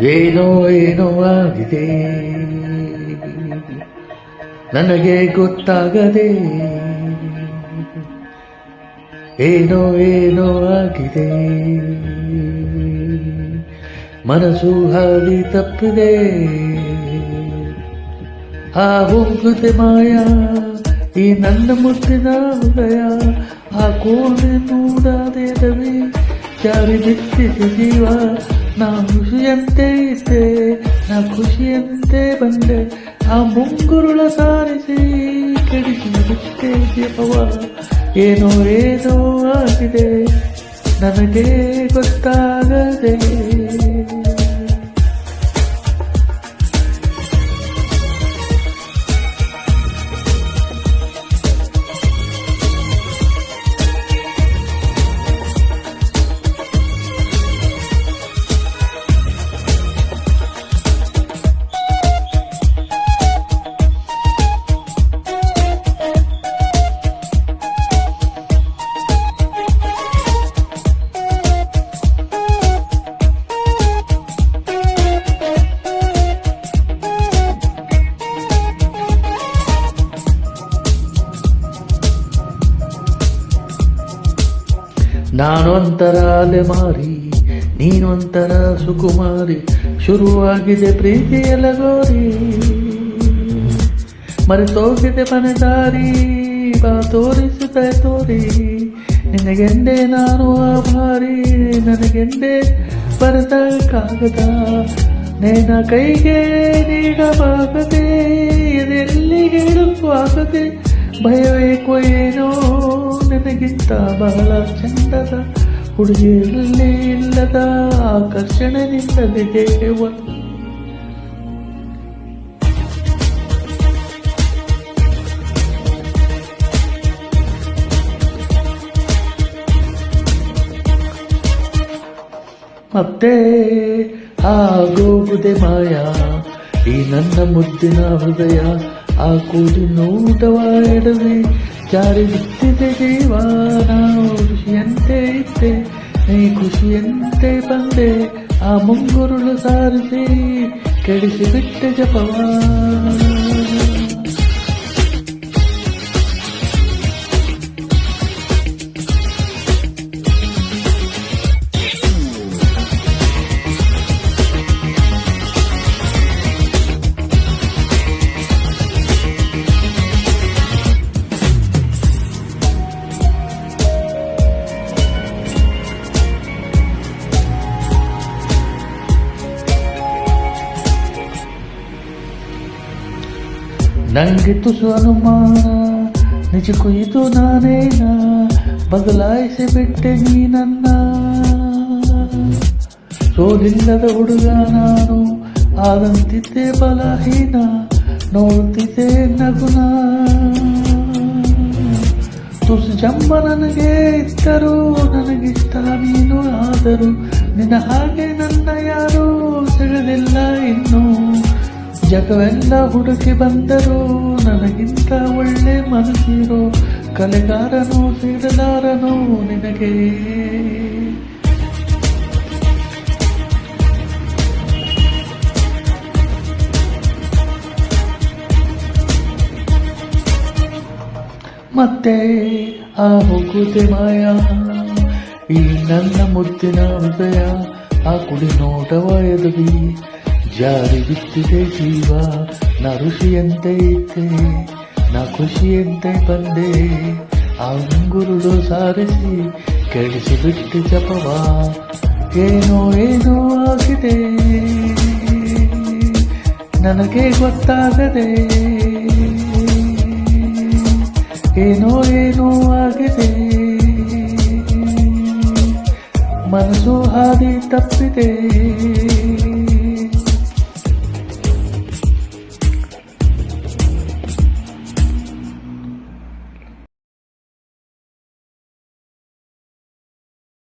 ಏನೋ ಏನೋ ಆಗಿದೆ ನನಗೆ ಗೊತ್ತಾಗದೆ, ಏನೋ ಏನೋ ಆಗಿದೆ ಮನಸ್ಸು ಹಾದಿ ತಪ್ಪಿದೆ. ಆ ಹೋಗುತ್ತೆ ಮಾಯ ಈ ನನ್ನ ಮುಟ್ಟಿನ ಹೃದಯ, ಆ ಕೋಣೆ ನೋಡದೆ ರವಿ ಜಾರಿ ಬಿಟ್ಟಿದೆ ಜೀವ. ನಾ ಖುಷಿಯಂತೆ ಇದ್ದೆ, ನಾ ಖುಷಿಯಂತೆ ಬಂದೆ, ಆ ಮುಂಗುರುಳ ಸಾರಿಸಿ ಕೆಡಿಸಿ ಬಿಟ್ಟೆ ಜೀವವ. ಏನೋ ಏನೋ ಆಗಿದೆ ನನಗೆ ಗೊತ್ತಾಗದೆ. ನಾನೊಂಥರ ಅಲೆಮಾರಿ, ನೀನೊಂಥರ ಸುಕುಮಾರಿ, ಶುರುವಾಗಿದೆ ಪ್ರೀತಿಯ ಲಗೋರಿ. ಮರೆತೋಗಿದೆ ಮನೆ ದಾರಿ, ಬಾ ತೋರಿಸುತ್ತ ತೋರಿ. ನಿನಗೆಂದೇ ನಾನು ಆಭಾರಿ, ನನಗೆಂದೇ ಬರೆದ ಕಾಗದ ನೇನ ಕೈಗೆ ನೀಡವಾಗದೆ, ಇದೆಲ್ಲಿ ಹೇಳುವಾಗದೆ. ಭಯವೇಕೋ ಏನೋ ನನಗಿಂತ ಬಹಳ ಚಂದದ ಹುಡುಗಿಯಲ್ಲಿ ಇಲ್ಲದ ಆಕರ್ಷಣೆ ನಿನ್ನದಿದೆ. ಮತ್ತೆ ಆಗೋಗುದೆ ಮಾಯ ಈ ನನ್ನ ಮುದ್ದಿನ ಹೃದಯ, ಆ ಕೂಡಿ ನೋಟವ ಎಡವಿ ಜಾರಿ ಬಿಟ್ಟಿದೆ ಜೀವ. ನಾವು ಖುಷಿಯಂತೆ ಇದ್ದೆ, ನೀ ಖುಷಿಯಂತೆ ಬಂದೆ, ಆ ಮುಂಗುರುಳು ಸಾರಿಸಿ ಕೆಡಿಸಿ ಬಿಟ್ಟೆ ಜಪವ. ನಂಗೆ ತುಸು ಅನುಮಾನ ನಿಜಕ್ಕೂ ಇದು ನಾನೇನ, ಬದಲಾಯಿಸಿ ಬಿಟ್ಟೆ ನೀ ನನ್ನ. ಸೋಲಿಲ್ಲದ ಹುಡುಗ ನಾನು, ಆದಂತಿದ್ದೆ ಬಲಹೀನ, ನೋಡುತ್ತಿದ್ದೆ ನಗುನ. ತುಸು ಜಂಬ ನನಗೆ ಇದ್ದರು, ನನಗಿಷ್ಟ ನೀನು ಆದರೂ, ನಿನ್ನ ಹಾಗೆ ನನ್ನ ಯಾರೂ ಸಿಗಲಿಲ್ಲ ಇನ್ನು. ಜಗವೆಲ್ಲ ಹುಡುಕಿ ಬಂದರು, ನನಗಿಂತ ಒಳ್ಳೆ ಮನಸ್ಸಿರೋ ಕಲೆಗಾರನು ಸಿಗಲಾರನು ನಿನಗೆ. ಮತ್ತೆ ಆ ಹೋಗುದೆ ಮಾಯ ಈ ನನ್ನ ಮುದ್ದಿನ ಹೃದಯ, ಆ ಕುಡಿ ನೋಟವ ಎದುರಿ ಜಾರಿ ಬಿಟ್ಟಿದೆ ಜೀವ. ನಾ ಋಷಿಯಂತೆ ಇದ್ದೆ, ನಾ ಖುಷಿಯಂತೆ ಬಂದೆ, ಆ ಮುಂಗುರುಳು ಸಾರಿಸಿ ಕೆಡಿಸಿ ಬಿಟ್ಟು ಜಪವ. ಏನೋ ಏನೋ ಆಗಿದೆ ನನಗೆ ಗೊತ್ತಾಗದೆ, ಏನೋ ಏನೋ ಆಗಿದೆ ಮನಸ್ಸು ಹಾದಿ ತಪ್ಪಿದೆ.